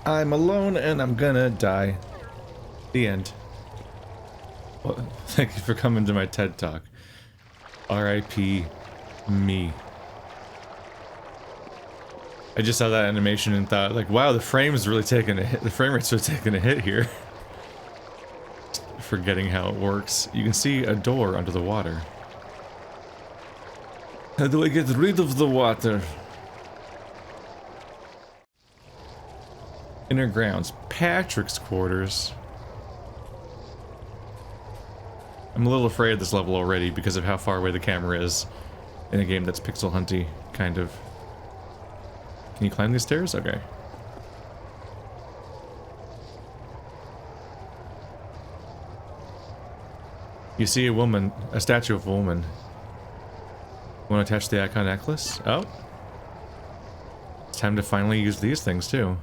I'm alone and I'm gonna die. The end. Well, thank you for coming to my TED Talk. R.I.P. me. I just saw that animation and thought, like, wow, the frame's really taking a hit. The frame rate's really taking a hit here. Forgetting how it works. You can see a door under the water. How do I get rid of the water? Inner grounds. Patrick's quarters. I'm a little afraid of this level already because of how far away the camera is in a game that's pixel hunty, kind of. Can you climb these stairs? Okay. You see a woman, a statue of a woman. Want to attach the icon necklace? Oh. It's time to finally use these things too.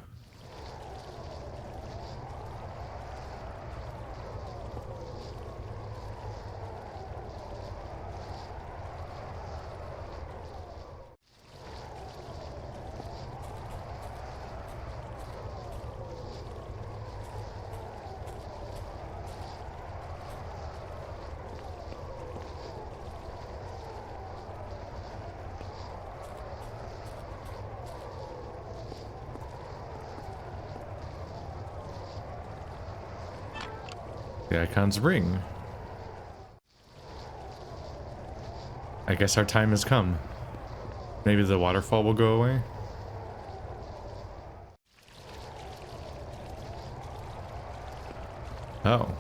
The icon's ring. I guess our time has come. Maybe the waterfall will go away? Oh.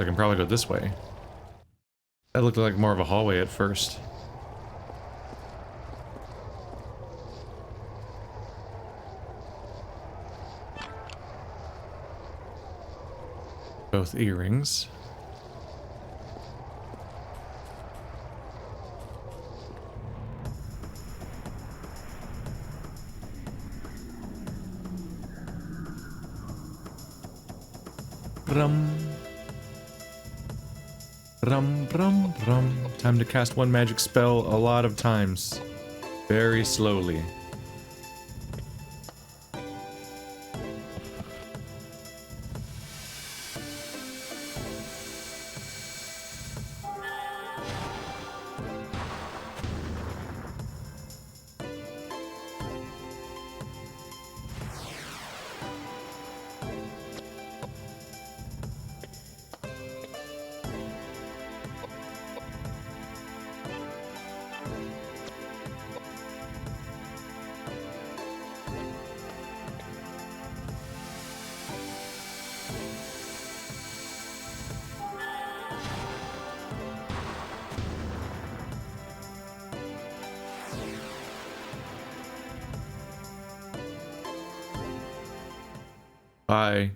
I can probably go this way. That looked like more of a hallway at first. Both earrings. Rum. Rum, rum, rum. Time to cast one magic spell a lot of times. Very slowly. Bye.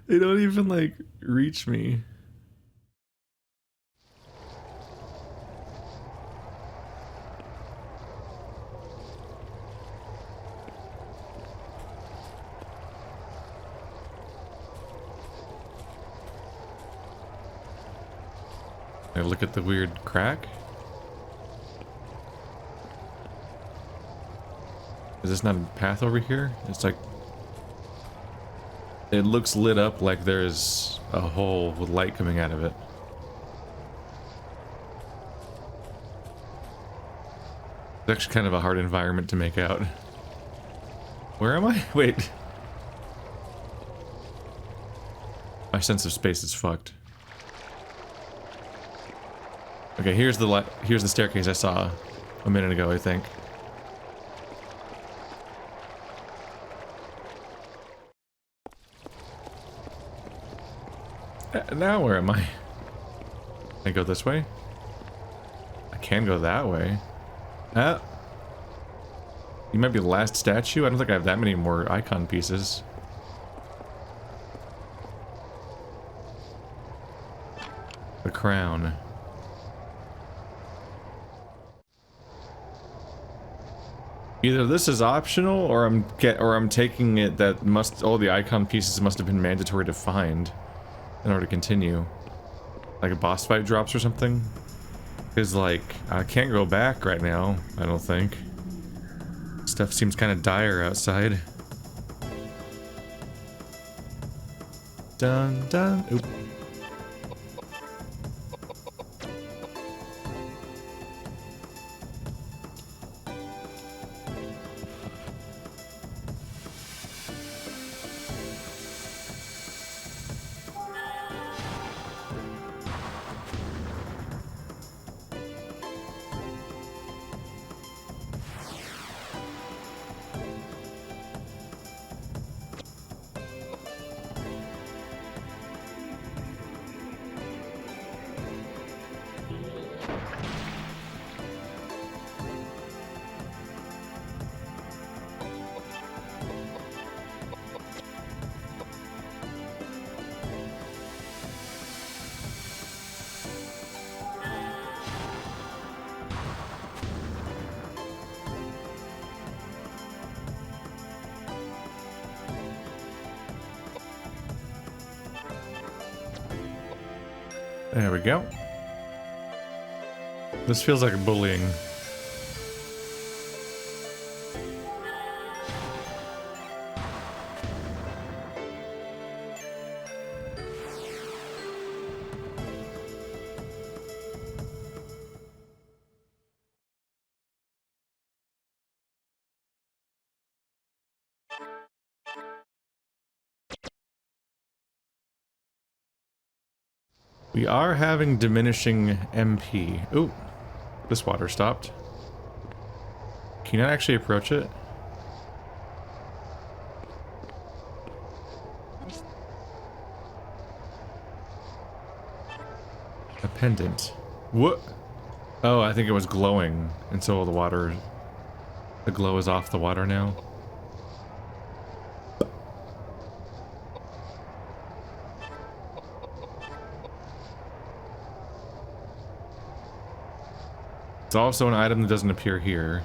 They don't even, like, reach me. I look at the weird crack. Is this not a path over here? It's like... It looks lit up like there's a hole with light coming out of it. It's actually kind of a hard environment to make out. Where am I? Wait. My sense of space is fucked. Okay, here's the staircase I saw a minute ago, I think. Now where am I? Can I go this way? I can go that way. Ah. You might be the last statue? I don't think I have that many more icon pieces. The crown. Either this is optional, or I'm taking it that all the icon pieces must have been mandatory to find in order to continue. Like a boss fight drops or something? Because, like, I can't go back right now, I don't think. Stuff seems kind of dire outside. Dun dun. Oop. There we go. This feels like bullying. We are having diminishing MP. Ooh, this water stopped. Can you not actually approach it? A pendant. What? Oh, I think it was glowing, and so the water... The glow is off the water now. It's also an item that doesn't appear here.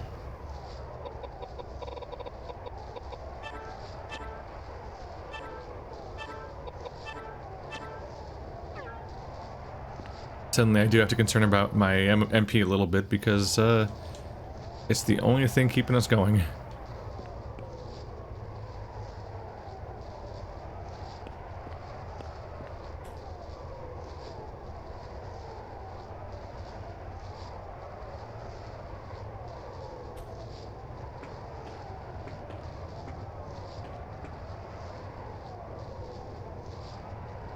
Suddenly I do have to concern about my MP a little bit because it's the only thing keeping us going.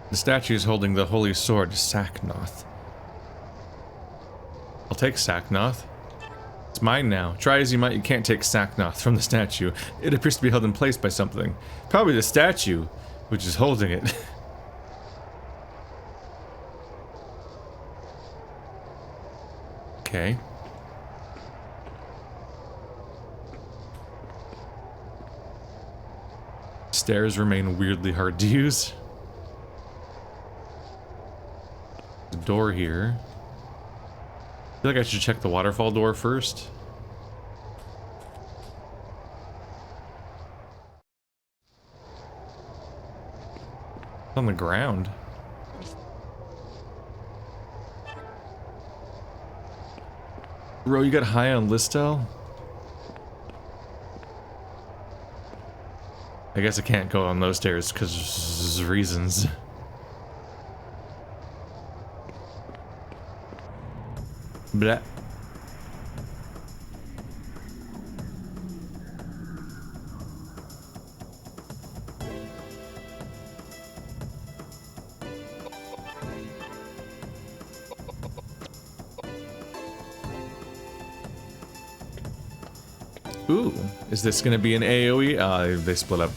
The statue is holding the holy sword, Sacnoth. I'll take Sacnoth. It's mine now. Try as you might, you can't take Sacnoth from the statue. It appears to be held in place by something. Probably the statue, which is holding it. Okay. Stairs remain weirdly hard to use. The door here. I feel like I should check the waterfall door first. It's on the ground. Bro, you got high on Listel? I guess I can't go on those stairs because reasons. Blah. Ooh, is this gonna be an AoE? They split up.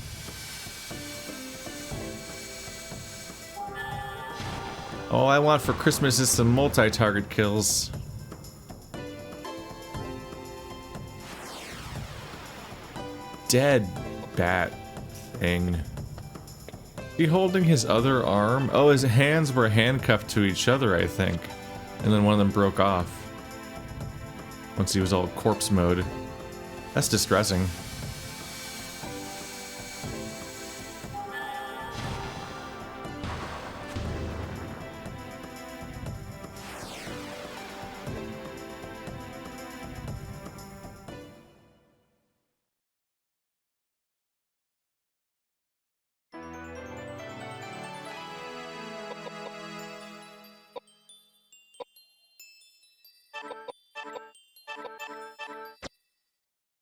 All I want for Christmas is some multi-target kills. Dead bat thing. He holding his other arm? Oh, his hands were handcuffed to each other, I think. And then one of them broke off. Once he was all corpse mode. That's distressing.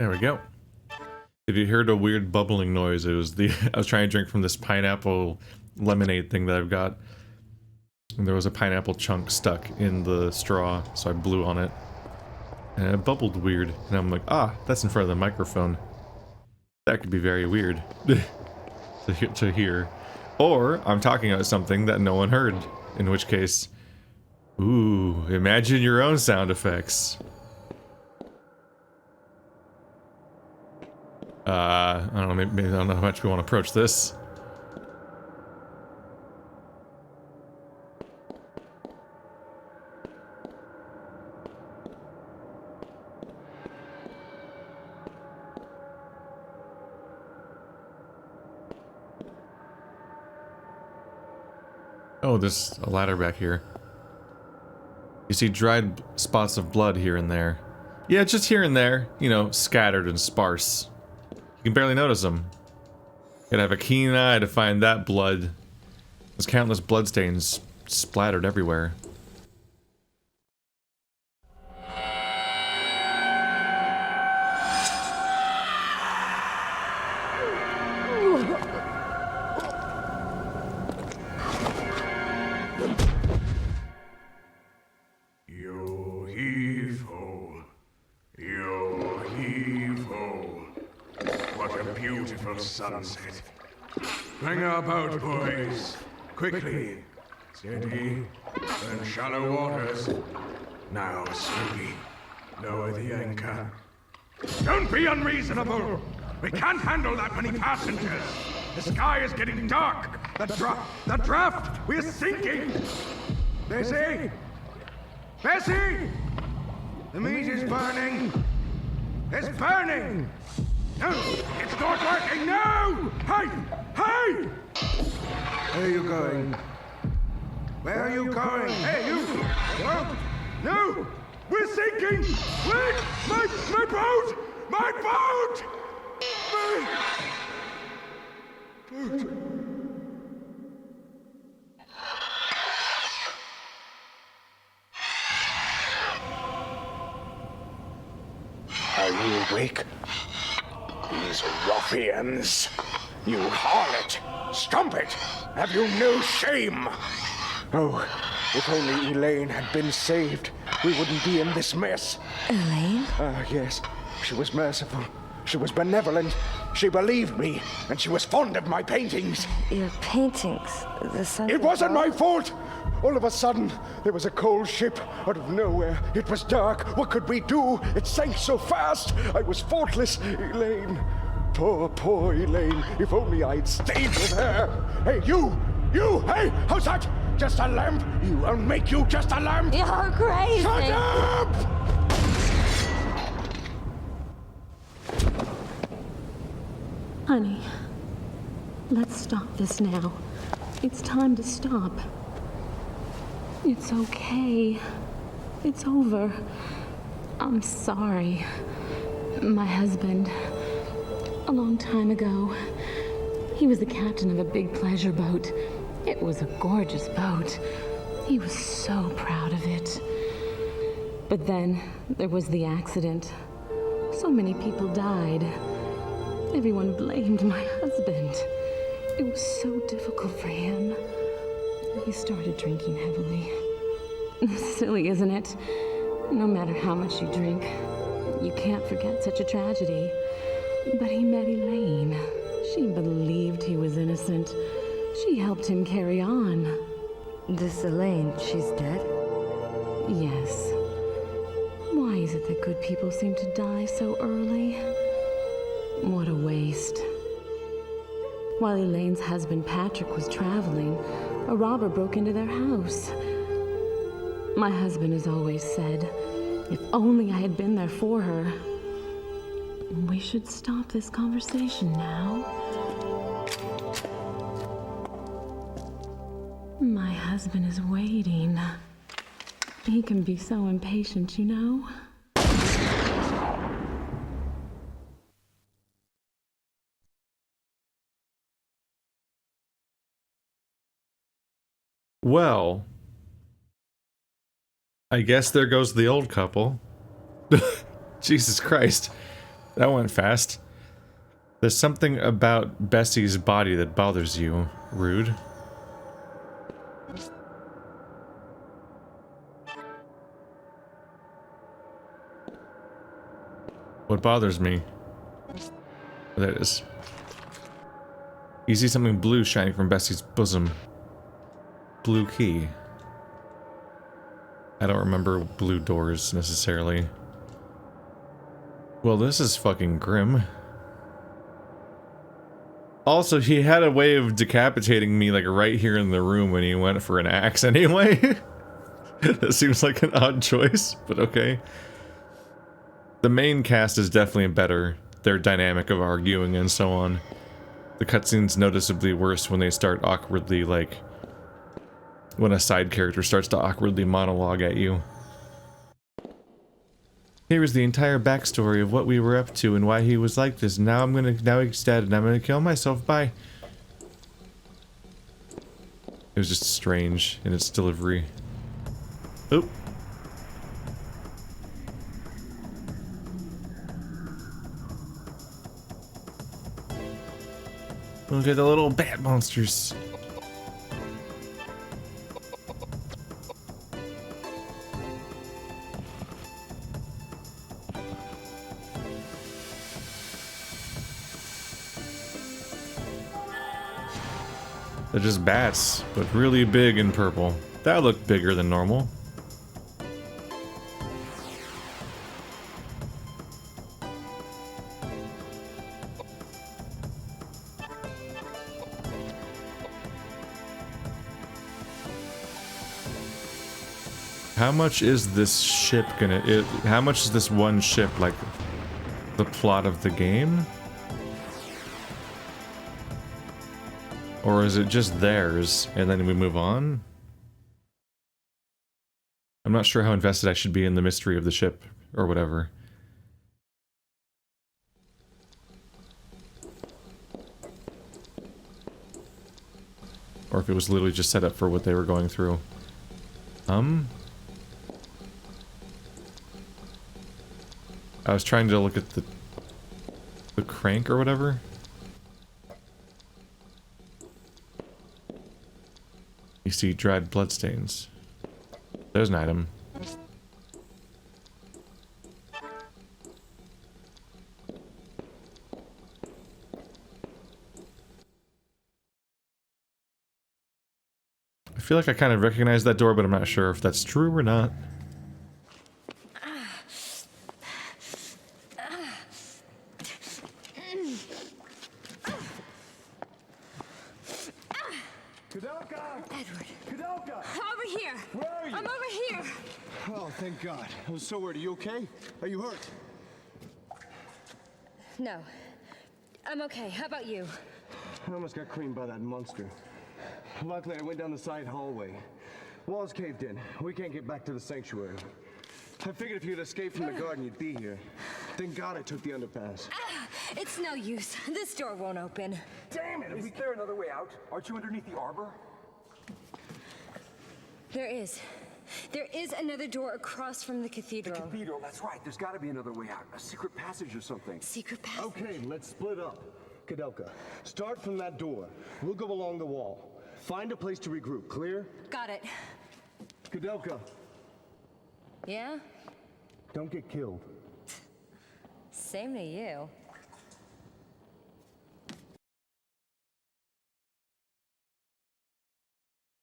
There we go. If you heard a weird bubbling noise, it was the I was trying to drink from this pineapple lemonade thing that I've got. And there was a pineapple chunk stuck in the straw, so I blew on it. And it bubbled weird. And I'm like, ah, that's in front of the microphone. That could be very weird to hear. Or I'm talking about something that no one heard. In which case, ooh, imagine your own sound effects. I don't know, maybe I don't know how much we want to approach this. Oh, there's a ladder back here. You see dried spots of blood here and there. Yeah, just here and there, you know, scattered and sparse. You can barely notice them. You gotta have a keen eye to find that blood. There's countless bloodstains splattered everywhere. Sunset. Bring our boat, boys. Quickly. Steady. And shallow waters. Now, slowly. Lower the anchor. Don't be unreasonable! We can't handle that many passengers! The sky is getting dark! The draft! We're sinking! Bessie! Bessie! The meat is burning! It's burning! No! It's not working! No! Hey! Hey! Where are you going? Where are you going? Hey, you! No! No! We're sinking! Wait! My boat! My boat! My boat! Are you awake? These ruffians! You harlot! Strumpet! Have you no shame? Oh, if only Elaine had been saved, we wouldn't be in this mess. Elaine? Ah, yes. She was merciful. She was benevolent. She believed me, and she was fond of my paintings. Your paintings? The sun. It wasn't my fault! All of a sudden, there was a cold ship out of nowhere. It was dark. What could we do? It sank so fast. I was faultless. Elaine. Poor Elaine. If only I'd stayed with her. Hey, you! You! Hey, how's that? Just a lamp? I'll make you just a lamp! You're crazy! Shut up! Honey, let's stop this now. It's time to stop. It's okay. It's over. I'm sorry. My husband, a long time ago, he was the captain of a big pleasure boat. It was a gorgeous boat. He was so proud of it. But then there was the accident. So many people died. Everyone blamed my husband. It was so difficult for him. He started drinking heavily. Silly, isn't it? No matter how much you drink, you can't forget such a tragedy. But he met Elaine. She believed he was innocent. She helped him carry on. This Elaine, she's dead? Yes. Why is it that good people seem to die so early? What a waste. While Elaine's husband Patrick was traveling, a robber broke into their house. My husband has always said, if only I had been there for her. We should stop this conversation now. My husband is waiting. He can be so impatient, you know? Well, I guess there goes the old couple. Jesus Christ. That went fast. There's something about Bessie's body that bothers you. Rude. What bothers me? Oh, there it is. You see something blue shining from Bessie's bosom. Blue key. I don't remember blue doors necessarily. Well, this is fucking grim. Also, he had a way of decapitating me like right here in the room when he went for an axe anyway. That seems like an odd choice, but okay. The main cast is definitely better. Their dynamic of arguing and so on. The cutscene's noticeably worse when they start awkwardly, like, when a side character starts to awkwardly monologue at you. Here is the entire backstory of what we were up to and why he was like this. Now he's dead and I'm gonna kill myself. Bye. It was just strange in its delivery. Oop. Look at the little bat monsters. They're just bats, but really big and purple. That looked bigger than normal. How much is this ship gonna... how much is this one ship, like, the plot of the game? Or is it just theirs, and then we move on? I'm not sure how invested I should be in the mystery of the ship, or whatever. Or if it was literally just set up for what they were going through. I was trying to look at the crank or whatever. You see dried bloodstains. There's an item. I feel like I kind of recognize that door, but I'm not sure if that's true or not. God, I was so worried. Are you okay? Are you hurt? No. I'm okay. How about you? I almost got creamed by that monster. Luckily, I went down the side hallway. Walls caved in. We can't get back to the sanctuary. I figured if you'd escaped from the garden, you'd be here. Thank God I took the underpass. It's no use. This door won't open. Damn it! Is there another way out? Aren't you underneath the arbor? There is. There is another door across from the cathedral. The cathedral, that's right. There's got to be another way out. A secret passage or something. Secret passage? Okay, let's split up. Koudelka, start from that door. We'll go along the wall. Find a place to regroup. Clear? Got it. Koudelka. Yeah? Don't get killed. Same to you.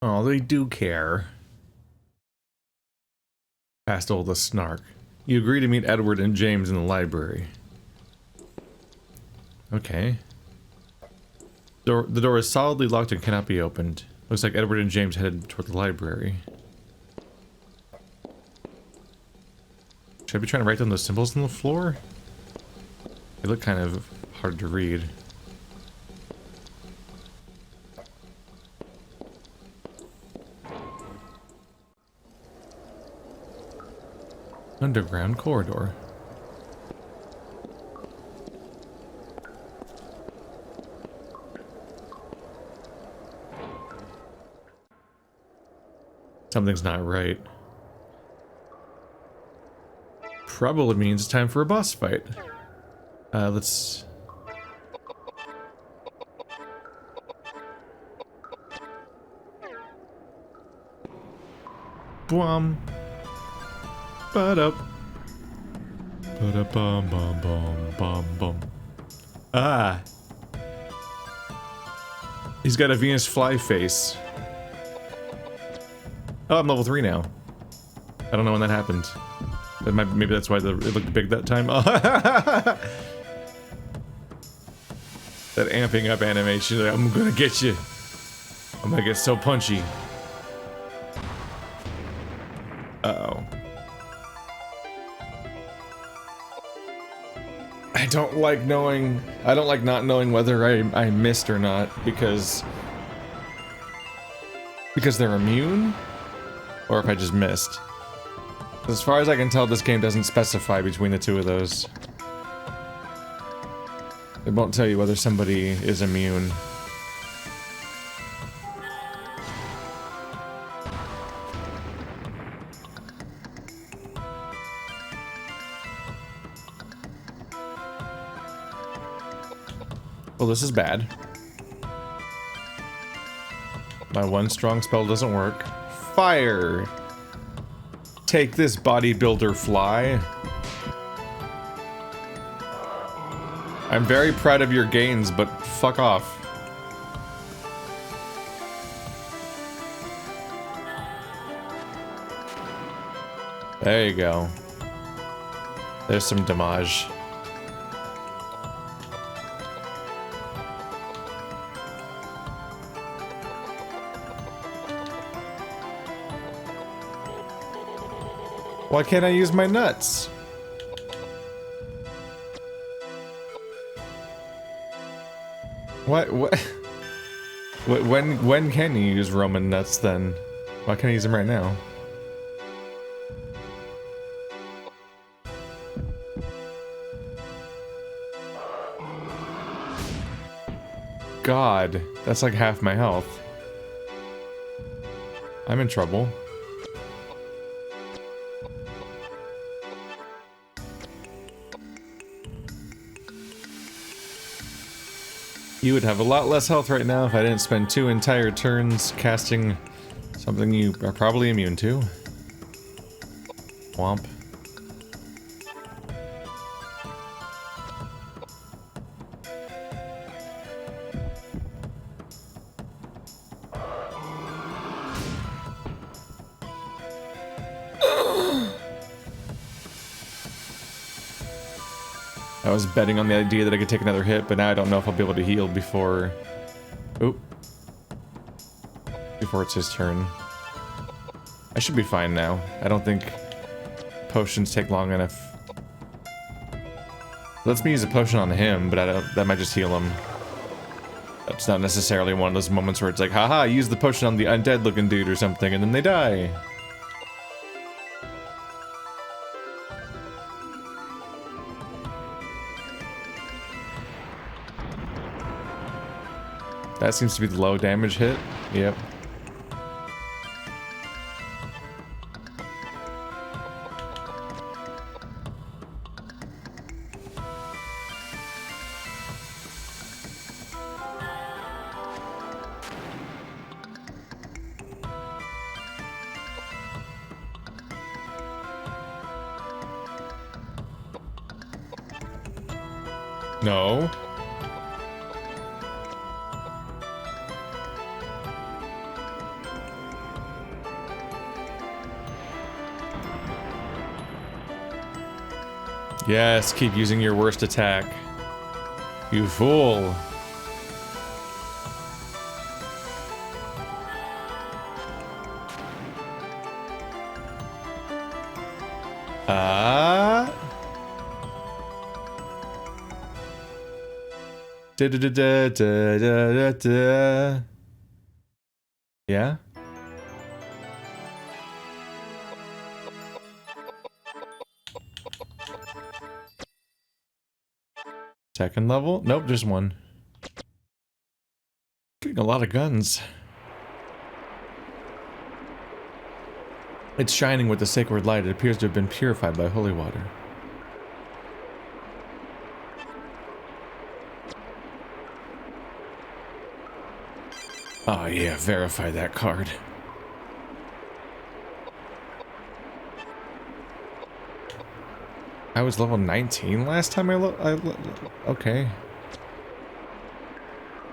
Oh, they do care. Past all the snark. You agree to meet Edward and James in the library. Okay. The door is solidly locked and cannot be opened. Looks like Edward and James headed toward the library. Should I be trying to write down those symbols on the floor? They look kind of hard to read. Underground corridor. Something's not right. Probably means it's time for a boss fight. Let's... Boom. Ba-da. Ba-da-bum-bum-bum-bum-bum. Ah. He's got a Venus fly face. Oh, I'm level 3 now. I don't know when that happened. That might, maybe that's why it looked big that time. Oh. That amping up animation. Like, I'm gonna get you. I'm gonna get so punchy. Uh-oh. I don't like not knowing whether I missed or not because they're immune or if I just missed. As far as I can tell, this game doesn't specify between the two of those. It won't tell you whether somebody is immune. Well, this is bad. My one strong spell doesn't work. Fire! Take this, bodybuilder fly. I'm very proud of your gains, but fuck off. There you go. There's some damage. Why can't I use my nuts? What? When can you use Roman nuts then? Why can't I use them right now? God, that's like half my health. I'm in trouble. You would have a lot less health right now if I didn't spend 2 entire turns casting something you are probably immune to. Womp. I was betting on the idea that I could take another hit, but now I don't know if I'll be able to heal before... Oop. Before it's his turn. I should be fine now. I don't think potions take long enough. Lets me use a potion on him, but that might just heal him. That's not necessarily one of those moments where it's like, haha, use the potion on the undead looking dude or something, and then they die. That seems to be the low damage hit. Yep. No. Yes, keep using your worst attack. You fool. Yeah? Second level? Nope, just one. Getting a lot of guns. It's shining with the sacred light. It appears to have been purified by holy water. Oh yeah, verify that card. I was level 19 last time okay.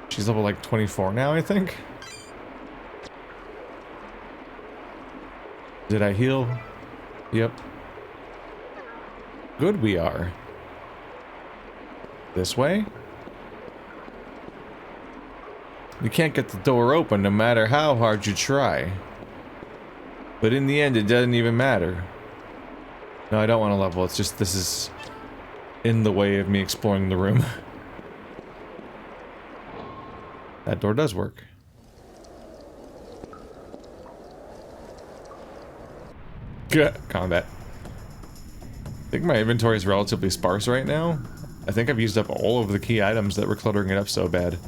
She's level like 24 now, I think. Did I heal? Yep. Good we are. This way? You can't get the door open no matter how hard you try. But in the end, it doesn't even matter. No, I don't want to level. It's just this is in the way of me exploring the room. That door does work. Combat. I think my inventory is relatively sparse right now. I think I've used up all of the key items that were cluttering it up so bad.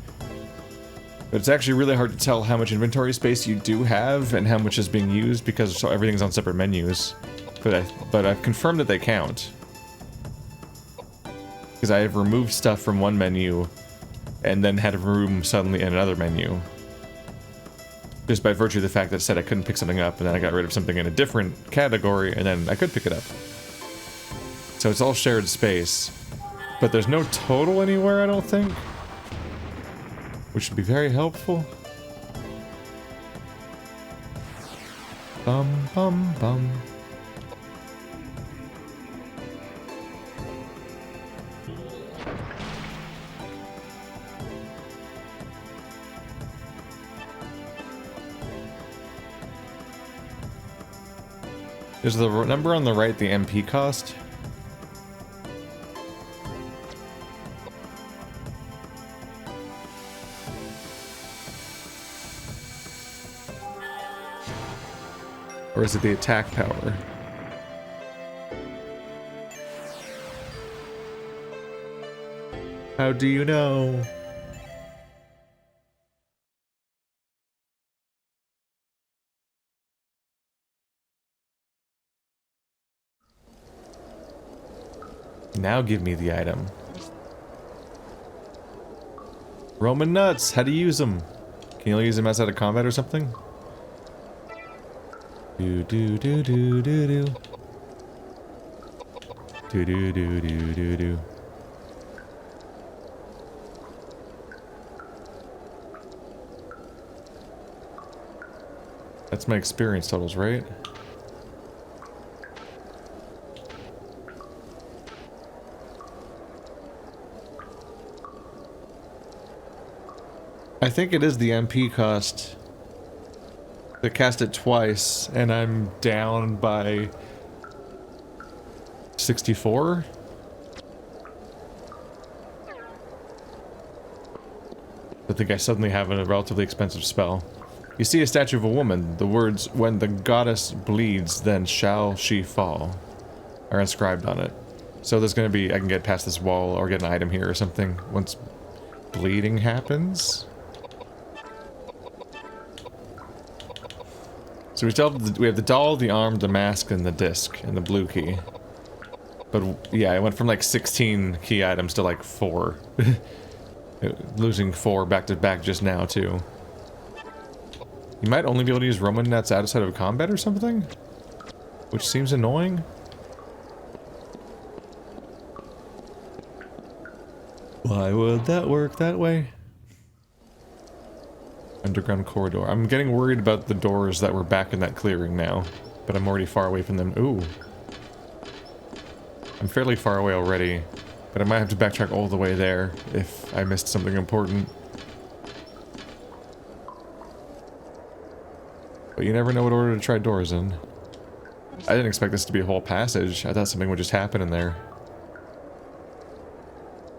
But it's actually really hard to tell how much inventory space you do have and how much is being used because everything's on separate menus. But I've confirmed that they count. Because I have removed stuff from one menu and then had room suddenly in another menu. Just by virtue of the fact that it said I couldn't pick something up, and then I got rid of something in a different category, and then I could pick it up. So it's all shared space. But there's no total anywhere, I don't think. Which would be very helpful. Bum bum bum. Is the number on the right the MP cost? Or is it the attack power? How do you know? Now give me the item. Roman nuts, how do you use them? Can you only use them outside of combat or something? Do do do do do do. Do do do do do do. That's my experience totals, right? I think it is the MP cost. I cast it twice, and I'm down by 64. I think I suddenly have a relatively expensive spell. You see a statue of a woman. The words, "When the goddess bleeds, then shall she fall," are inscribed on it. So there's gonna be, I can get past this wall or get an item here or something once bleeding happens. So we have the doll, the arm, the mask, and the disc, and the blue key. But yeah, I went from like 16 key items to like 4. Losing 4 back to back just now too. You might only be able to use Roman nuts outside of combat or something? Which seems annoying. Why would that work that way? Underground corridor. I'm getting worried about the doors that were back in that clearing now, but I'm already far away from them. Ooh. I'm fairly far away already, but I might have to backtrack all the way there if I missed something important. But you never know what order to try doors in. I didn't expect this to be a whole passage. I thought something would just happen in there.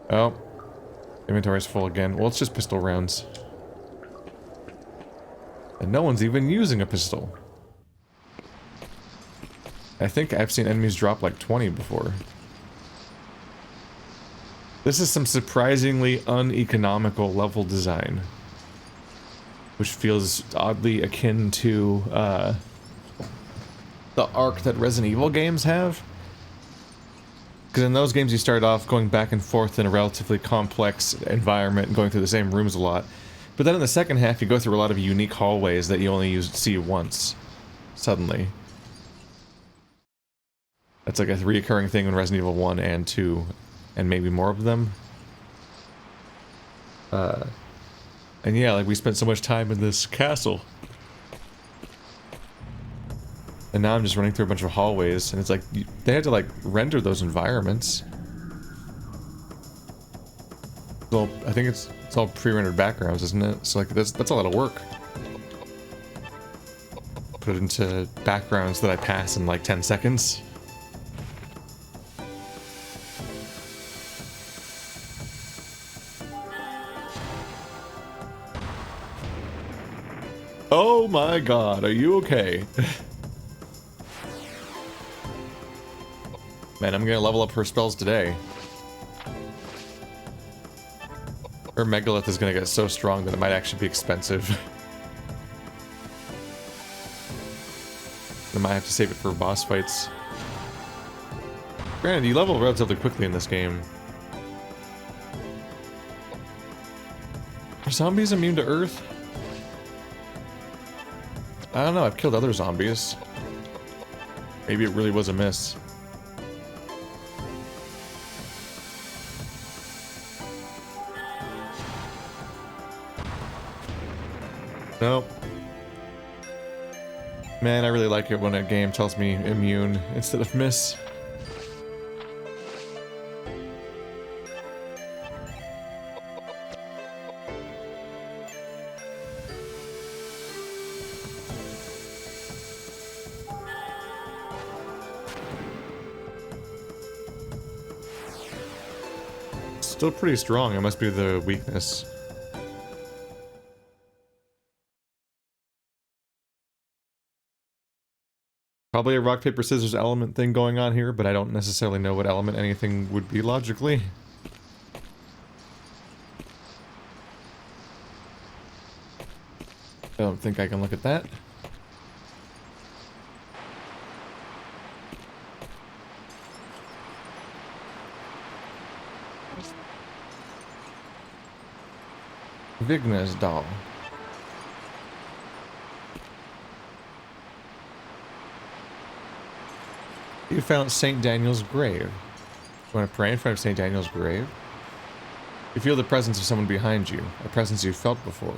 Oh. Inventory's full again. Well, it's just pistol rounds. And no one's even using a pistol. I think I've seen enemies drop like 20 before. This is some surprisingly uneconomical level design. Which feels oddly akin to the arc that Resident Evil games have. Because in those games you start off going back and forth in a relatively complex environment and going through the same rooms a lot. But then in the second half, you go through a lot of unique hallways that you only see once. Suddenly. That's like a reoccurring thing in Resident Evil 1 and 2. And maybe more of them. And yeah, like we spent so much time in this castle. And now I'm just running through a bunch of hallways, and it's like, they had to like render those environments. Well, I think it's all pre-rendered backgrounds, isn't it? So like that's a lot of work. Put it into backgrounds that I pass in like 10 seconds. Oh my god, are you okay? Man, I'm gonna level up her spells today. Her megalith is gonna get so strong that it might actually be expensive. I might have to save it for boss fights. Granted, you level relatively quickly in this game. Are zombies immune to Earth? I don't know, I've killed other zombies. Maybe it really was a miss. Nope. Man, I really like it when a game tells me immune instead of miss. Still pretty strong, it must be the weakness. Probably a rock, paper, scissors element thing going on here, but I don't necessarily know what element anything would be logically. I don't think I can look at that. Vigna's doll. You found St. Daniel's grave. You want to pray in front of St. Daniel's grave? You feel the presence of someone behind you, a presence you've felt before.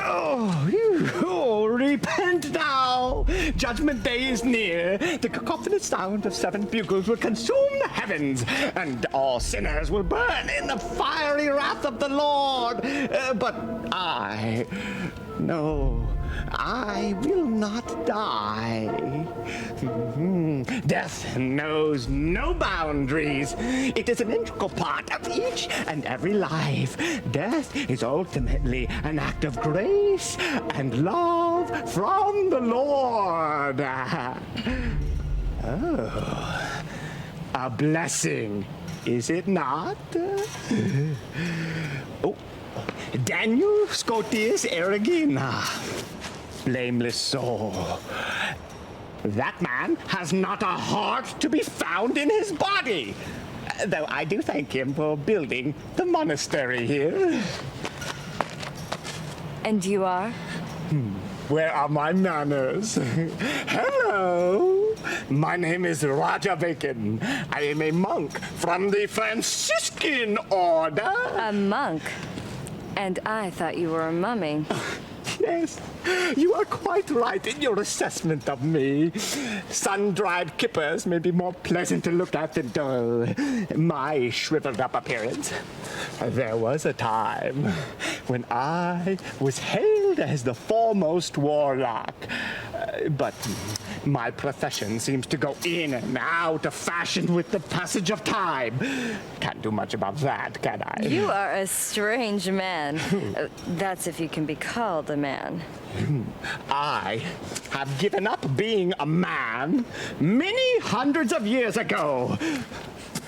Oh, repent now! Judgment day is near. The cacophonous sound of 7 bugles will consume the heavens, and all sinners will burn in the fiery wrath of the Lord. But I will not die. Death knows no boundaries. It is an integral part of each and every life. Death is ultimately an act of grace and love from the Lord. Oh, a blessing, is it not? Oh, Daniel Scotius Erigena. Blameless soul. That man has not a heart to be found in his body. Though I do thank him for building the monastery here. And you are? Where are my manners? Hello. My name is Raja Bacon. I am a monk from the Franciscan order. A monk? And I thought you were a mummy. Yes, you are quite right in your assessment of me. Sun-dried kippers may be more pleasant to look at than my shriveled-up appearance. There was a time when I was hailed as the foremost warlock. But my profession seems to go in and out of fashion with the passage of time. Can't do much about that, can I? You are a strange man. That's if you can be called a man. I have given up being a man many hundreds of years ago.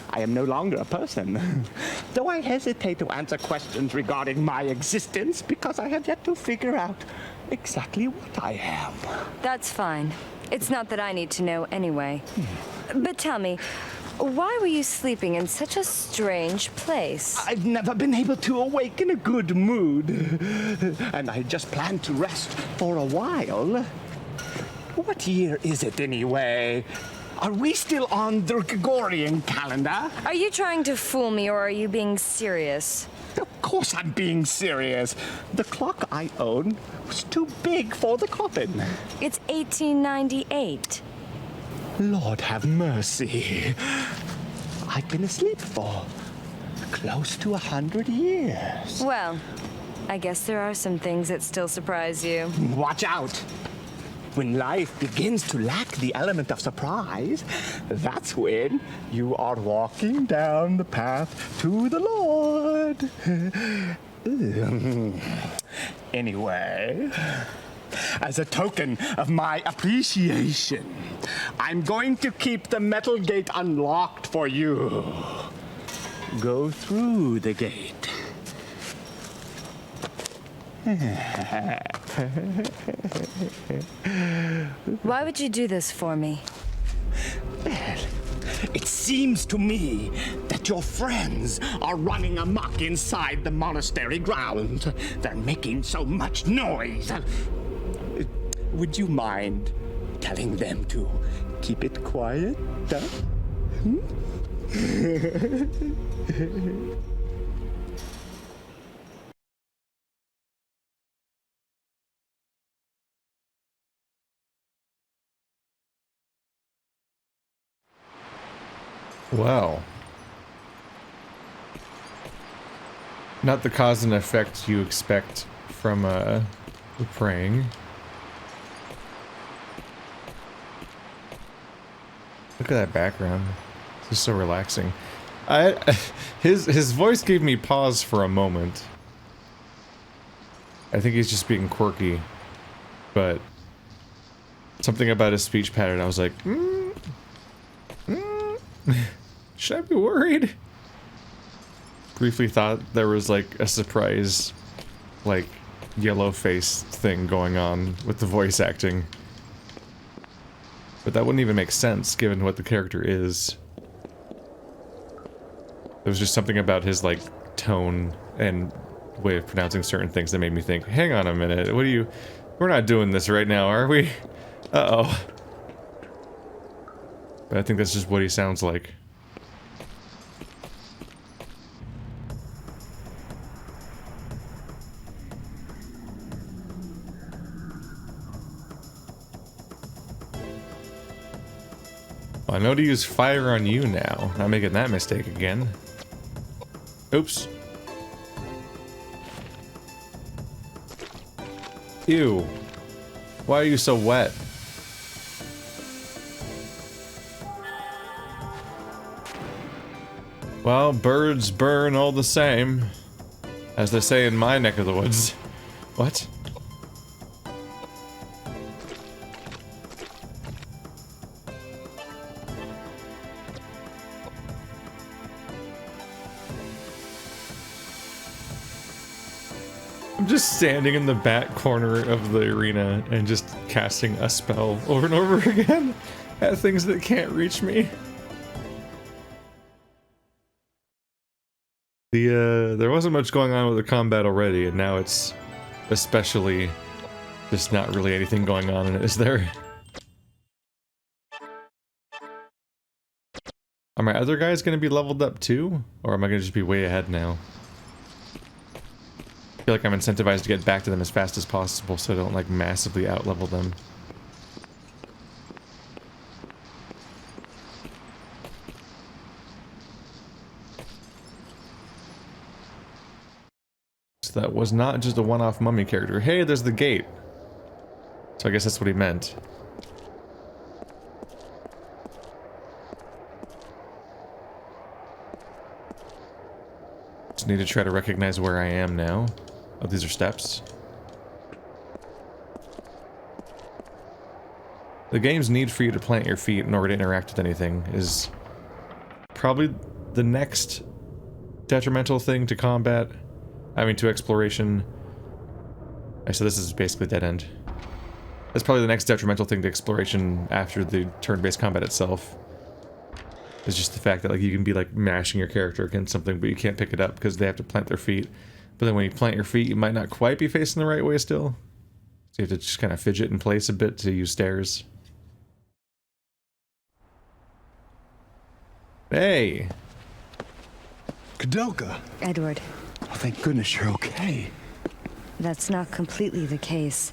I am no longer a person, though I hesitate to answer questions regarding my existence because I have yet to figure out exactly what I am. That's fine. It's not that I need to know anyway. But tell me, why were you sleeping in such a strange place? I've never been able to awaken a good mood. And I just planned to rest for a while. What year is it anyway? Are we still on the Gregorian calendar? Are you trying to fool me, or are you being serious? Of course I'm being serious. The clock I own was too big for the coffin. It's 1898. Lord have mercy. I've been asleep for close to 100 years. Well, I guess there are some things that still surprise you. Watch out. When life begins to lack the element of surprise, that's when you are walking down the path to the Lord. Anyway, as a token of my appreciation, I'm going to keep the metal gate unlocked for you. Go through the gate. Why would you do this for me? Well, it seems to me that your friends are running amok inside the monastery grounds. They're making so much noise. Would you mind telling them to keep it quiet? Wow. Not the cause and effect you expect from praying. Look at that background. This is so relaxing. His voice gave me pause for a moment. I think he's just being quirky, but something about his speech pattern, I was like, should I be worried? Briefly thought there was like a surprise, like, yellow face thing going on with the voice acting. But that wouldn't even make sense given what the character is. There was just something about his, like, tone and way of pronouncing certain things that made me think, hang on a minute, what are you... We're not doing this right now, are we? Uh-oh. But I think that's just what he sounds like. I know to use fire on you now. Not making that mistake again. Oops. Ew. Why are you so wet? Well, birds burn all the same. As they say in my neck of the woods. What? I'm just standing in the back corner of the arena and just casting a spell over and over again at things that can't reach me. There wasn't much going on with the combat already, and now it's especially just not really anything going on in it, is there? Are my other guys gonna be leveled up too? Or am I gonna just be way ahead now? I feel like I'm incentivized to get back to them as fast as possible so I don't, like, massively out-level them. So that was not just a one-off mummy character. Hey, there's the gate! So I guess that's what he meant. Just need to try to recognize where I am now. Oh, these are steps. The game's need for you to plant your feet in order to interact with anything is probably the next detrimental thing to combat. I mean, to exploration. So this is basically dead end. That's probably the next detrimental thing to exploration after the turn-based combat itself. It's just the fact that like you can be like mashing your character against something, but you can't pick it up because they have to plant their feet. But then when you plant your feet, you might not quite be facing the right way still. So you have to just kind of fidget in place a bit to use stairs. Hey! Koudelka. Edward, Oh, thank goodness you're okay. that's not completely the case.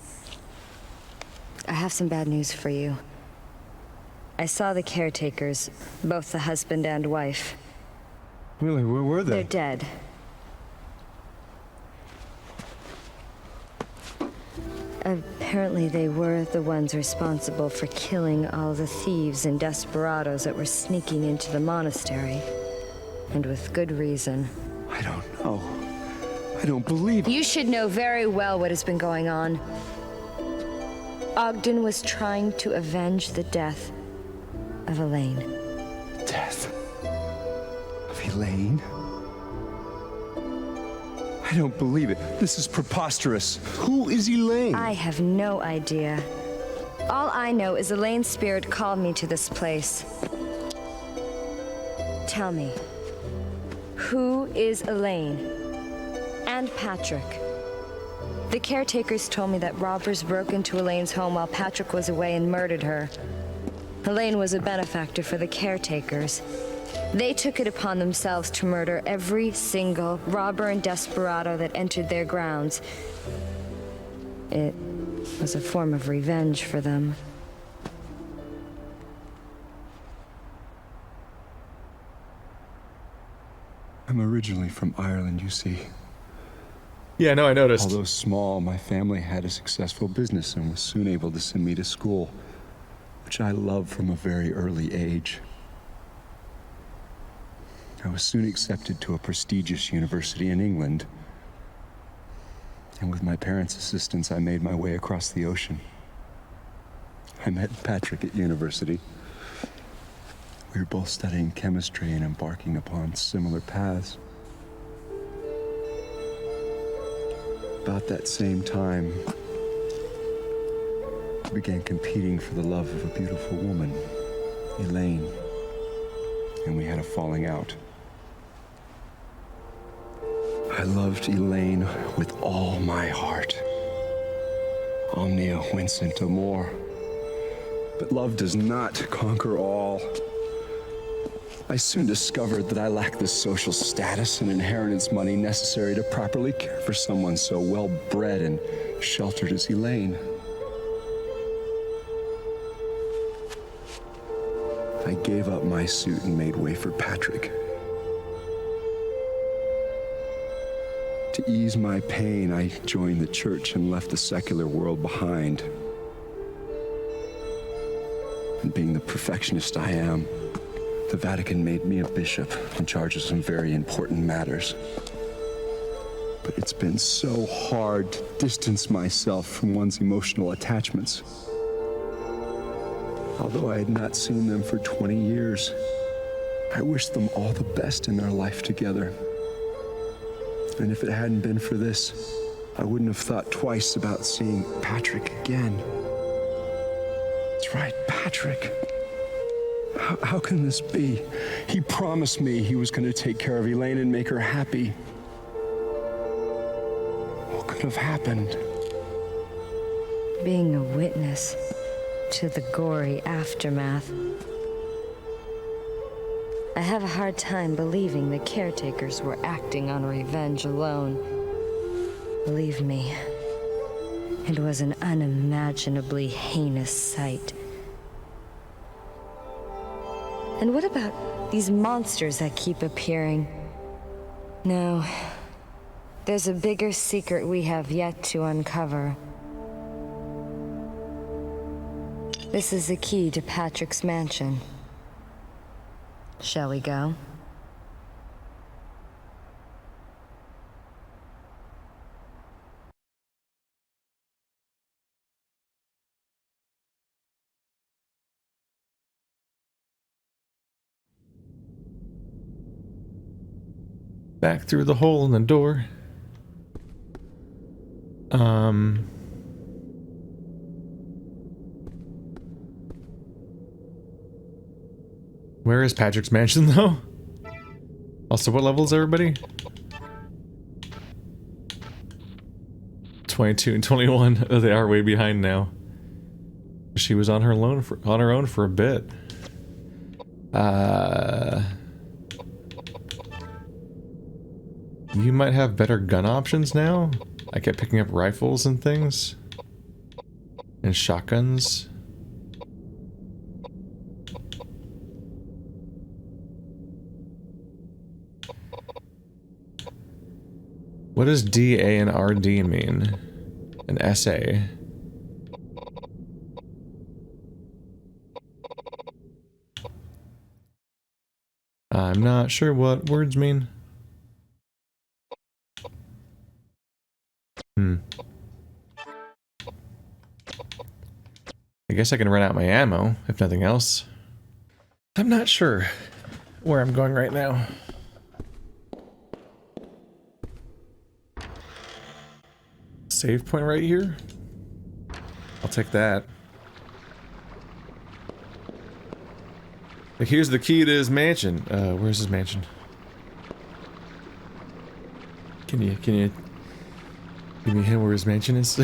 I have some bad news for you. I saw the caretakers, both the husband and wife. Really, where were They're they? dead. Apparently they were the ones responsible for killing all the thieves and desperados that were sneaking into the monastery. And with good reason. I don't know. I don't believe it. You should know very well what has been going on. Ogden was trying to avenge the death of Elaine. Death of Elaine? I don't believe it. This is preposterous. Who is Elaine? I have no idea. All I know is Elaine's spirit called me to this place. Tell me, who is Elaine? And Patrick? The caretakers told me that robbers broke into Elaine's home while Patrick was away and murdered her. Elaine was a benefactor for the caretakers. They took it upon themselves to murder every single robber and desperado that entered their grounds. It was a form of revenge for them. I'm originally from Ireland, you see. Yeah, no, I noticed. Although small, my family had a successful business and was soon able to send me to school, which I loved from a very early age. I was soon accepted to a prestigious university in England, and with my parents' assistance, I made my way across the ocean. I met Patrick at university. We were both studying chemistry and embarking upon similar paths. About that same time, I began competing for the love of a beautiful woman, Elaine, and we had a falling out. I loved Elaine with all my heart. Omnia vincit amor. But love does not conquer all. I soon discovered that I lacked the social status and inheritance money necessary to properly care for someone so well-bred and sheltered as Elaine. I gave up my suit and made way for Patrick. To ease my pain, I joined the church and left the secular world behind. And being the perfectionist I am, the Vatican made me a bishop in charge of some very important matters. But it's been so hard to distance myself from one's emotional attachments. Although I had not seen them for 20 years, I wished them all the best in their life together. And if it hadn't been for this, I wouldn't have thought twice about seeing Patrick again. That's right, Patrick. How can this be? He promised me he was going to take care of Elaine and make her happy. What could have happened? Being a witness to the gory aftermath. I have a hard time believing the caretakers were acting on revenge alone. Believe me, it was an unimaginably heinous sight. And what about these monsters that keep appearing? No, there's a bigger secret we have yet to uncover. This is the key to Patrick's mansion. Shall we go? Back through the hole in the door. Where is Patrick's mansion, though? Also, what level is everybody? 22 and 21. Oh, they are way behind now. She was on her own for a bit. You might have better gun options now. I kept picking up rifles and things. And shotguns. What does DA and RD mean? An SA. I'm not sure what words mean. I guess I can run out my ammo, if nothing else. I'm not sure where I'm going right now. Save point right here? I'll take that. Like, here's the key to his mansion. Where's his mansion? Can you give me a hint where his mansion is?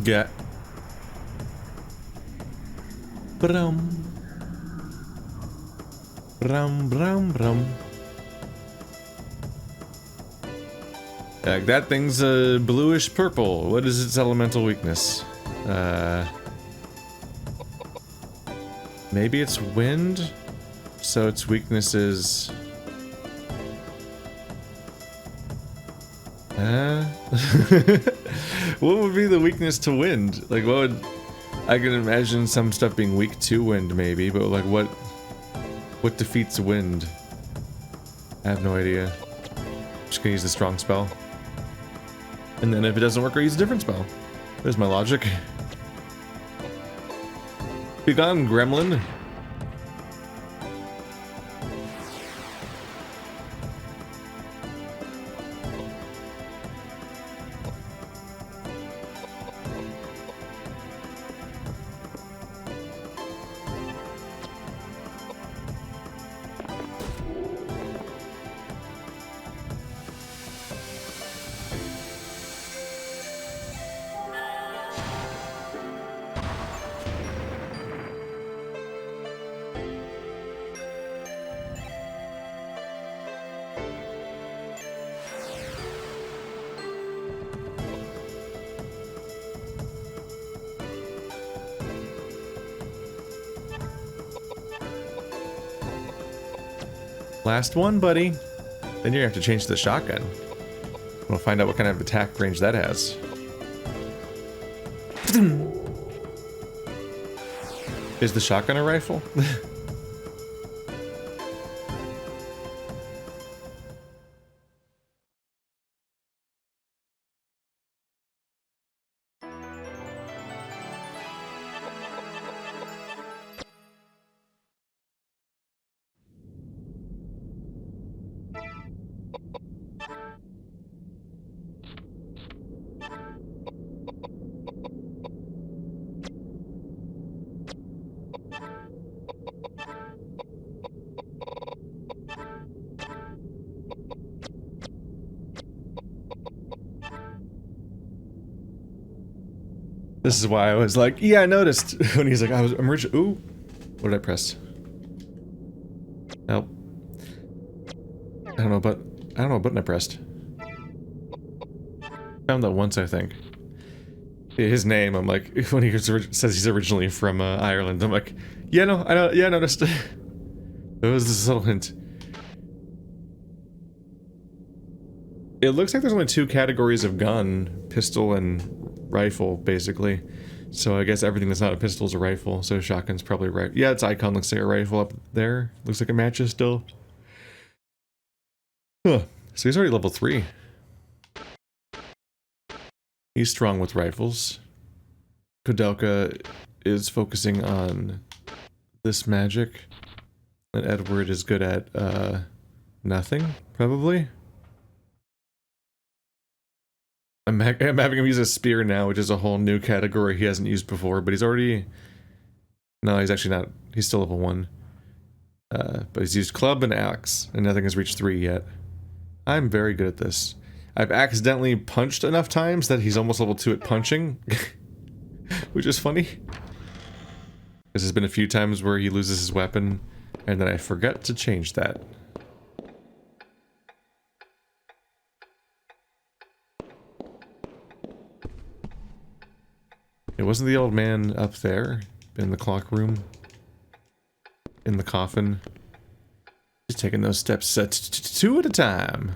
Get. Brum. Brum, brum, brum. That thing's bluish purple. What is its elemental weakness? Maybe it's wind? So its weakness is... What would be the weakness to wind? Like, what would... I can imagine some stuff being weak to wind, maybe, but like, what defeats wind? I have no idea. Just gonna use the strong spell. And then if it doesn't work, I'll use a different spell. There's my logic. Be gone, gremlin. Last one, buddy. Then you're gonna have to change to the shotgun. We'll find out what kind of attack range that has. Is the shotgun a rifle? This is why I was like, yeah, I noticed when he's like, I'm rich. Ooh, what did I press? Nope. I don't know what button I pressed. Found that once, I think. His name, I'm like, when he says he's originally from Ireland, I'm like, yeah, no, I noticed. It was a subtle hint. It looks like there's only two categories of gun, pistol and rifle, basically. So I guess everything that's not a pistol is a rifle. So shotgun's probably right. Yeah, its icon looks like a rifle up there. Looks like it matches still. Huh. So he's already level 3. He's strong with rifles. Koudelka is focusing on this magic. And Edward is good at, nothing, probably. I'm having him use a spear now, which is a whole new category he hasn't used before, but he's already... No, he's actually not. He's still level 1. But he's used club and axe, and nothing has reached 3 yet. I'm very good at this. I've accidentally punched enough times that he's almost level 2 at punching. Which is funny. Because there's been a few times where he loses his weapon, and then I forget to change that. It wasn't the old man up there, in the clock room, in the coffin. He's taking those steps 2 at a time.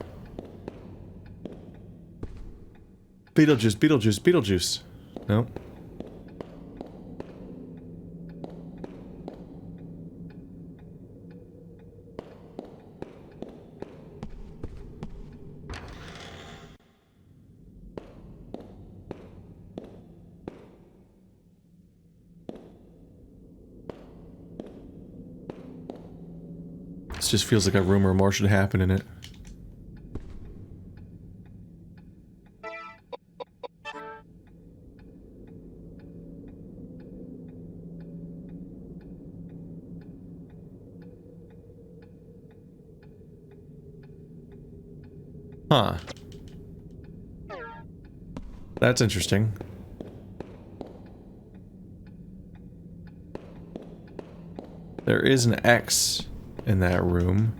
Beetlejuice, Beetlejuice, Beetlejuice. No. This just feels like a room where more should happen in it. Huh. That's interesting. There is an X in that room,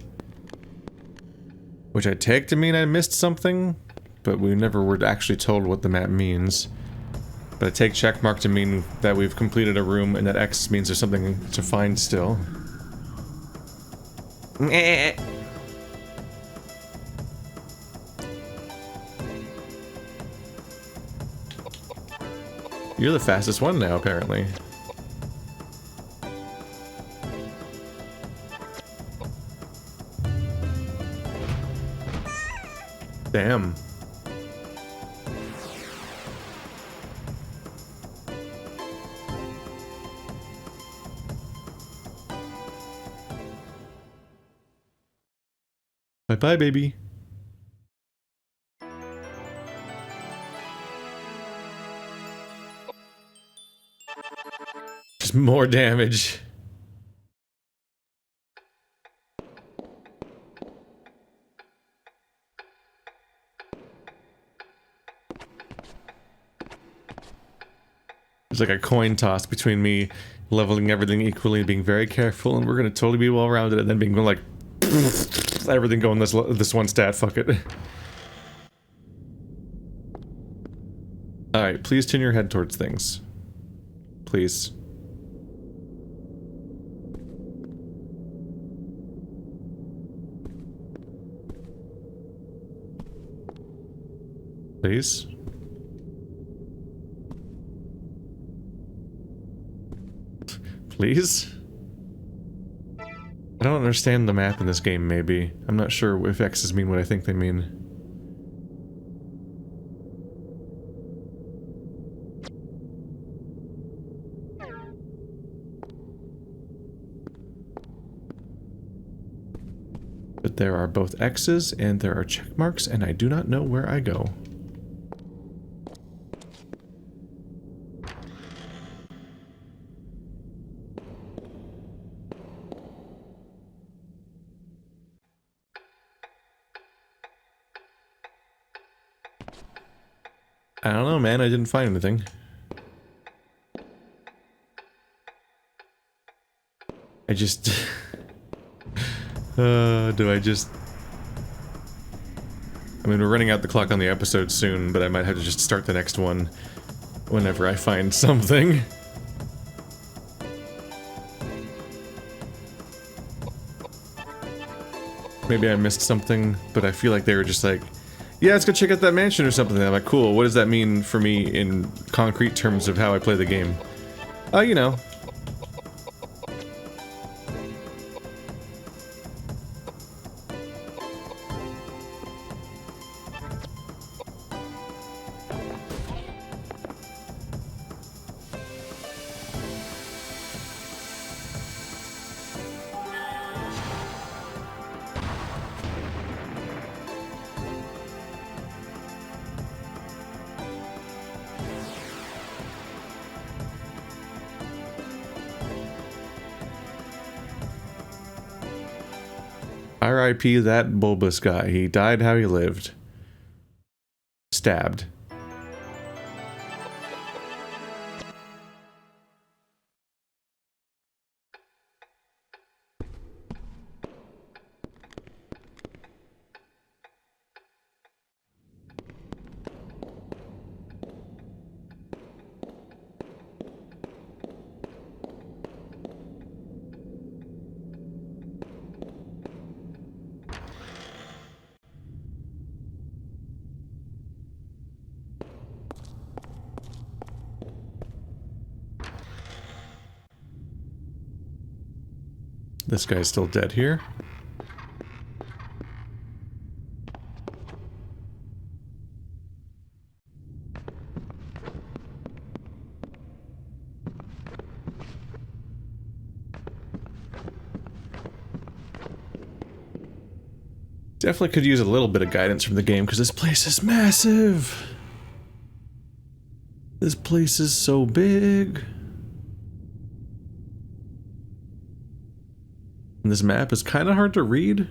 which I take to mean I missed something, but we never were actually told what the map means. But I take checkmark to mean that we've completed a room, and that X means there's something to find still. You're the fastest one now, apparently. Damn. Bye-bye, baby. Just more damage. It's like a coin toss between me leveling everything equally and being very careful, and we're gonna totally be well rounded, and then being like everything going this one stat. Fuck it. All right, please turn your head towards things, please. Please. Please? I don't understand the map in this game, maybe. I'm not sure if X's mean what I think they mean. But there are both X's and there are check marks, and I do not know where I go. I don't know, man. I didn't find anything. I just... do I just... I mean, we're running out the clock on the episode soon, but I might have to just start the next one whenever I find something. Maybe I missed something, but I feel like they were just like, Yeah, let's go check out that mansion or something. I'm like, cool, what does that mean for me in concrete terms of how I play the game? You know. R.I.P. that bulbous guy. He died how he lived. Stabbed. This guy's still dead here. Definitely could use a little bit of guidance from the game because this place is massive. This place is so big. And this map is kind of hard to read.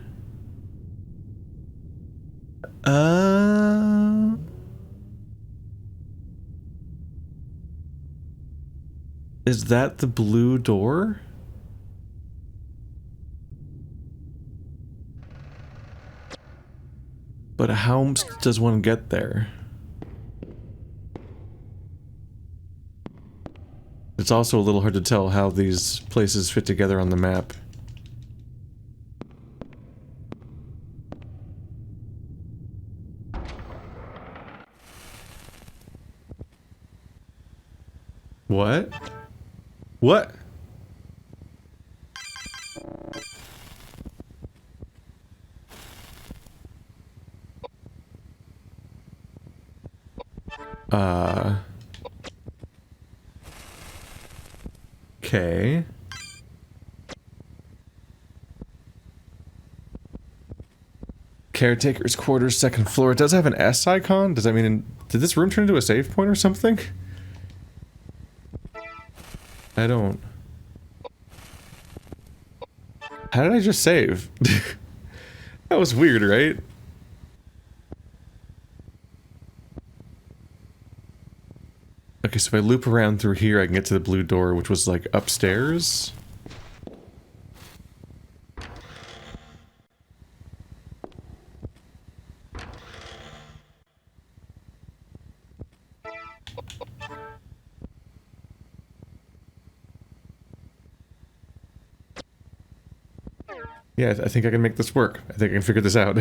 Is that the blue door? But how does one get there? It's also a little hard to tell how these places fit together on the map. What? What? Okay. Caretaker's quarters, second floor. It does have an S icon. Does that mean... did this room turn into a save point or something? I don't... How did I just save? That was weird, right? Okay, so if I loop around through here, I can get to the blue door, which was like upstairs. Yeah, I think I can make this work. I think I can figure this out.